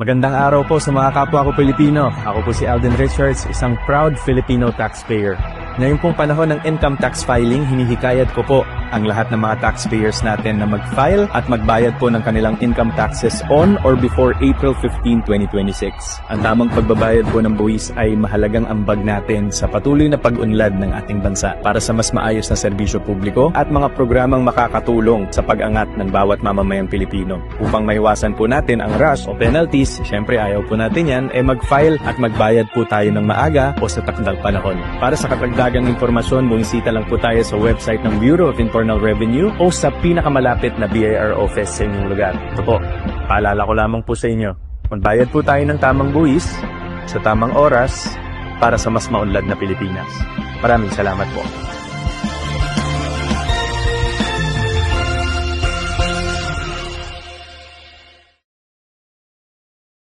Magandang araw po sa mga kapwa ko Pilipino. Ako po si Alden Richards, isang proud Filipino taxpayer. Ngayon pong panahon ng income tax filing, hinihikayat ko po ang lahat ng mga taxpayers natin na mag-file at magbayad po ng kanilang income taxes on or before April 15, 2026. Ang tamang pagbabayad po ng buwis ay mahalagang ambag natin sa patuloy na pag-unlad ng ating bansa para sa mas maayos na serbisyo publiko at mga programang makakatulong sa pag-angat ng bawat mamamayang Pilipino. Upang maiwasan po natin ang rush o penalties, syempre ayaw po natin yan, mag-file at magbayad po tayo ng maaga o sa takdang panahon. Para sa karagdagang impormasyon, bumisita lang po tayo sa website ng Bureau of Internal Revenue o sa pinakamalapit na BIR office sa inyong lugar. Ito po, paalala ko lamang po sa inyo, magbayad po tayo ng tamang buwis sa tamang oras para sa mas maunlad na Pilipinas. Maraming salamat po.